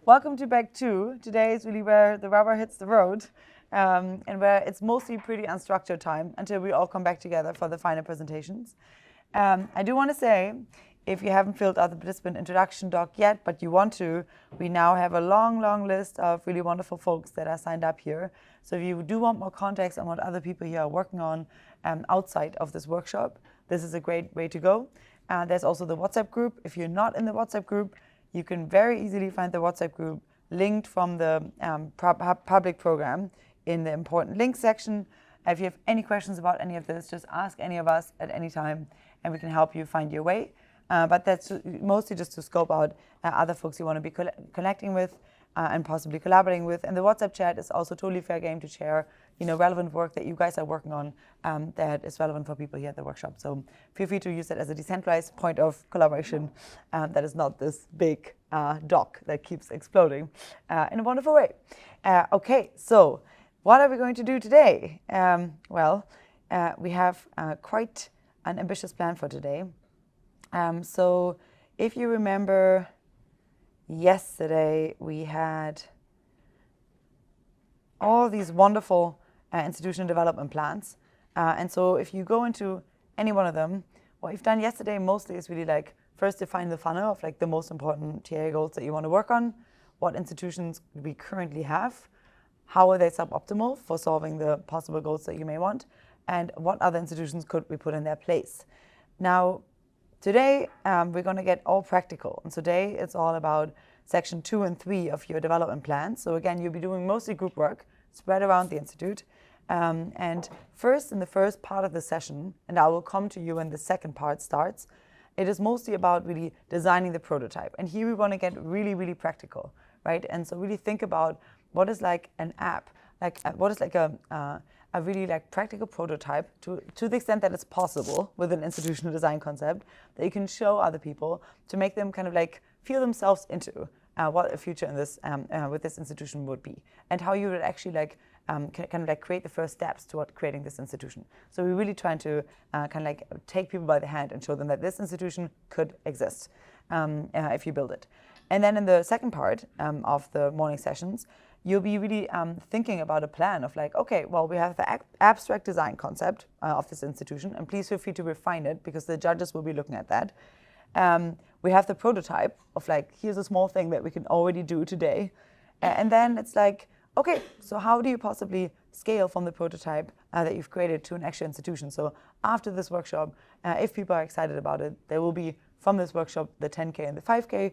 welcome to Back 2. Today is really where the rubber hits the road and where it's mostly pretty unstructured time until we all come back together for the final presentations. I do want to say, if you haven't filled out the participant introduction doc yet, but you want to, we now have a long list of really wonderful folks that are signed up here. So if you do want more context on what other people here are working on outside of this workshop, this is a great way to go. There's also the WhatsApp group. If you're not in the WhatsApp group, you can very easily find the WhatsApp group linked from the public program in the important links section. If you have any questions about any of this, just ask any of us at any time, and we can help you find your way. But that's mostly just to scope out other folks you want to be connecting with and possibly collaborating with. And the WhatsApp chat is also totally fair game to share, relevant work that you guys are working on that is relevant for people here at the workshop. So feel free to use that as a decentralized point of collaboration that is not this big doc that keeps exploding in a wonderful way. Okay, so what are we going to do today? We have quite an ambitious plan for today. So if you remember, yesterday we had all these wonderful institutional development plans. And so if you go into any one of them, what we've done yesterday mostly is really like first define the funnel of like the most important TAI goals that you want to work on, what institutions we currently have, how are they suboptimal for solving the possible goals that you may want, and what other institutions could we put in their place. Now, today, we're going to get all practical. And today, it's all about section 2 and 3 of your development plan. So again, you'll be doing mostly group work spread around the institute. And first, in the first part of the session, and I will come to you when the second part starts, it is mostly about really designing the prototype. And here we want to get really practical, right? And so really think about what is like an app, like what is like a really like practical prototype to the extent that it's possible with an institutional design concept that you can show other people to make them kind of like feel themselves into what a future in this with this institution would be, and how you would actually like kind of like create the first steps toward creating this institution. So we're really trying to kind of like take people by the hand and show them that this institution could exist if you build it. And then in the second part of the morning sessions, you'll be really thinking about a plan of like, okay, well, we have the abstract design concept of this institution, and please feel free to refine it because the judges will be looking at that. We have the prototype of like, here's a small thing that we can already do today. And then it's like, okay, so how do you possibly scale from the prototype that you've created to an actual institution? So after this workshop, if people are excited about it, there will be from this workshop the 10K and the 5K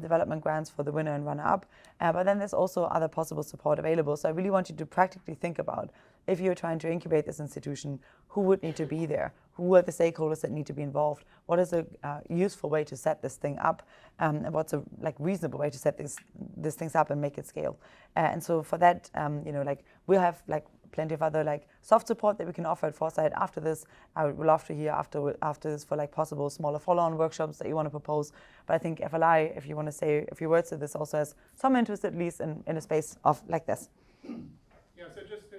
development grants for the winner and runner-up. But then there's also other possible support available. So I really want you to practically think about, if you're trying to incubate this institution, who would need to be there? Who are the stakeholders that need to be involved? What is a useful way to set this thing up? And what's a like reasonable way to set these things up and make it scale? And so for that, like we'll have like plenty of other like soft support that we can offer at Foresight after this. I would love to hear after this for like possible smaller follow-on workshops that you want to propose. But I think FLI, if you want to say a few words to this, also has some interest at least in a space of like this. Yeah, so just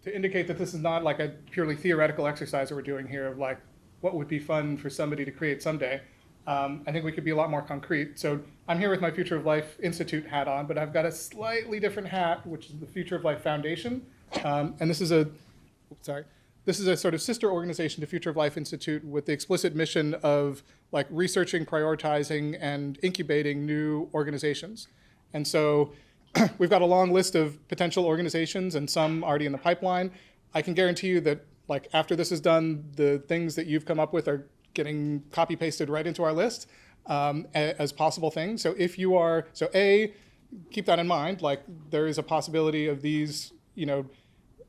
to indicate that this is not like a purely theoretical exercise that we're doing here of like what would be fun for somebody to create someday. I think we could be a lot more concrete. So I'm here with my Future of Life Institute hat on, but I've got a slightly different hat, which is the Future of Life Foundation. And this is a sort of sister organization to Future of Life Institute with the explicit mission of like researching, prioritizing, and incubating new organizations. And so we've got a long list of potential organizations and some already in the pipeline. I can guarantee you that like after this is done, the things that you've come up with are getting copy pasted right into our list as possible things. So if you are, so A, keep that in mind, like there is a possibility of these,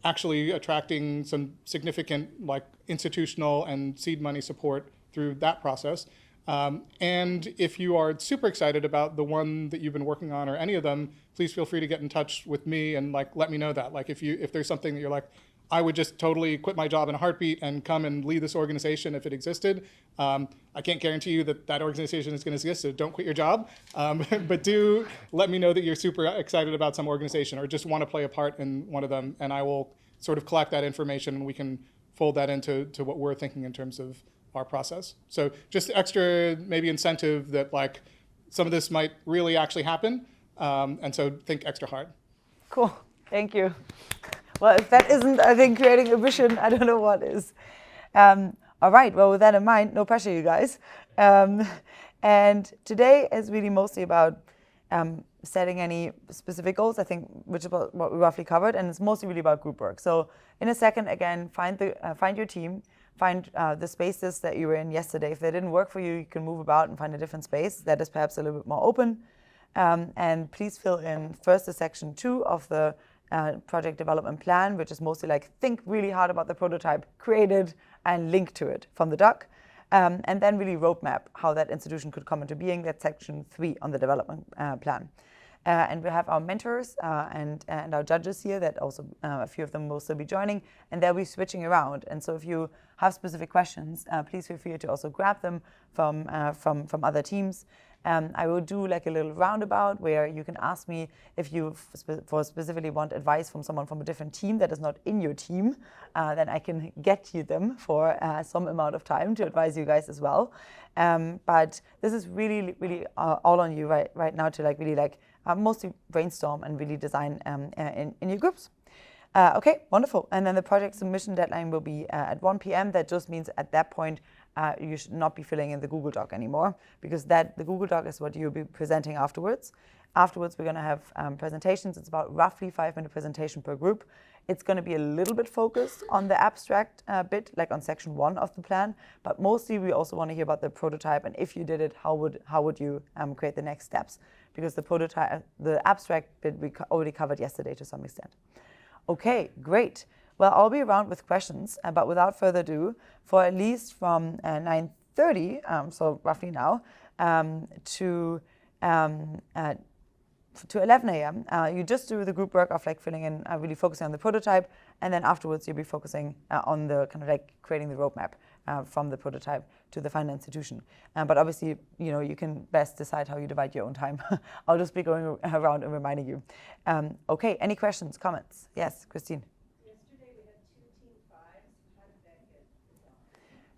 actually attracting some significant like institutional and seed money support through that process. And if you are super excited about the one that you've been working on or any of them, please feel free to get in touch with me and like let me know that. Like if there's something that you're like, I would just totally quit my job in a heartbeat and come and lead this organization if it existed. I can't guarantee you that that organization is going to exist, so don't quit your job. But do let me know that you're super excited about some organization or just want to play a part in one of them, and I will sort of collect that information and we can fold that into what we're thinking in terms of our process. So just extra maybe incentive that like some of this might really actually happen. And so think extra hard. Cool. Thank you. Well, if that isn't, I think, creating a vision, I don't know what is. All right. Well, with that in mind, no pressure, you guys. And today is really mostly about setting any specific goals, I think, which is what we roughly covered, and it's mostly really about group work. So in a second, again, find your team, find the spaces that you were in yesterday. If they didn't work for you, you can move about and find a different space that is perhaps a little bit more open. And please fill in first the section 2 of the project development plan, which is mostly like think really hard about the prototype, create it, and link to it from the doc. And then really roadmap how that institution could come into being. That's section 3 on the development plan. And we have our mentors and our judges here that also, a few of them will still be joining, and they'll be switching around. And so if you have specific questions, please feel free to also grab them from other teams. I will do like a little roundabout where you can ask me if you specifically want advice from someone from a different team that is not in your team, then I can get you them for some amount of time to advise you guys as well. But this is really, really all on you right now to like really like mostly brainstorm and really design in your groups. Okay, wonderful. And then the project submission deadline will be at 1 p.m. That just means at that point, you should not be filling in the Google Doc anymore, because the Google Doc is what you'll be presenting afterwards. Afterwards, we're going to have presentations. It's about roughly 5-minute presentation per group. It's going to be a little bit focused on the abstract bit, like on section 1 of the plan, but mostly we also want to hear about the prototype, and if you did it, how would you create the next steps? Because the abstract bit we already covered yesterday to some extent. Okay, great. Well, I'll be around with questions, but without further ado, for at least from 9:30, so roughly now, to 11 a.m., you just do the group work of like filling in, really focusing on the prototype, and then afterwards you'll be focusing on the kind of like creating the roadmap from the prototype to the final institution. But obviously, you can best decide how you divide your own time. I'll just be going around and reminding you. Okay, any questions, comments? Yes, Christine. Yesterday we had 2 Team 5s. How did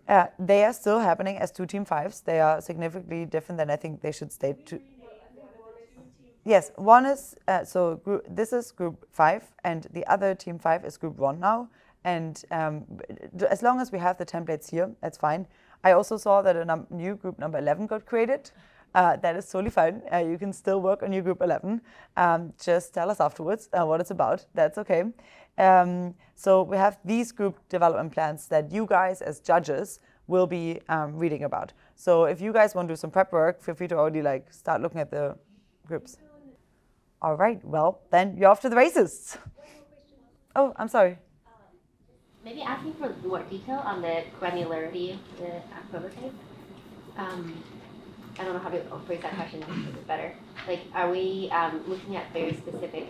that get? They are still happening as 2 Team 5s. They are significantly different than I think they should stay. Yes, one is, this is group 5, and the other Team 5 is group 1 now. And as long as we have the templates here, that's fine. I also saw that a new group number 11 got created. That is totally fine. You can still work on your group 11. Just tell us afterwards what it's about. That's okay. So we have these group development plans that you guys as judges will be reading about. So if you guys want to do some prep work, feel free to already like start looking at the groups. All right, well, then you're off to the races. Oh, I'm sorry. Maybe asking for more detail on the granularity of the prototype. I don't know how to phrase that question a bit better. Like, are we looking at very specific,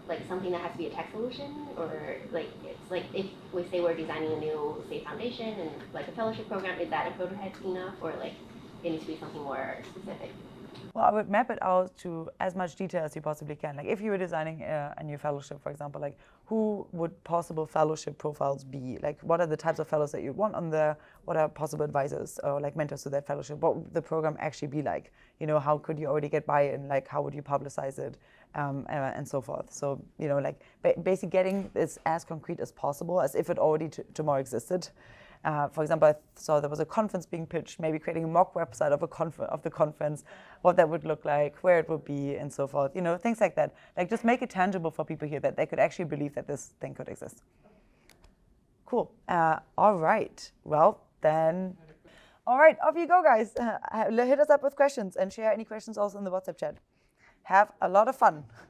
like something that has to be a tech solution, or like it's like if we say we're designing a new, say, foundation and like a fellowship program, is that a prototype enough, or like it needs to be something more specific? Well, I would map it out to as much detail as you possibly can. Like if you were designing a new fellowship, for example, like who would possible fellowship profiles be? Like what are the types of fellows that you want on there? What are possible advisors or like mentors to that fellowship? What would the program actually be like? How could you already get buy-in? Like how would you publicize it? And so forth. So, like basically getting this as concrete as possible, as if it already tomorrow existed. For example, I saw there was a conference being pitched, maybe creating a mock website of the conference, what that would look like, where it would be, and so forth. Things like that. Like just make it tangible for people here that they could actually believe that this thing could exist. Cool. All right. Well, then. All right, off you go, guys. Hit us up with questions and share any questions also in the WhatsApp chat. Have a lot of fun.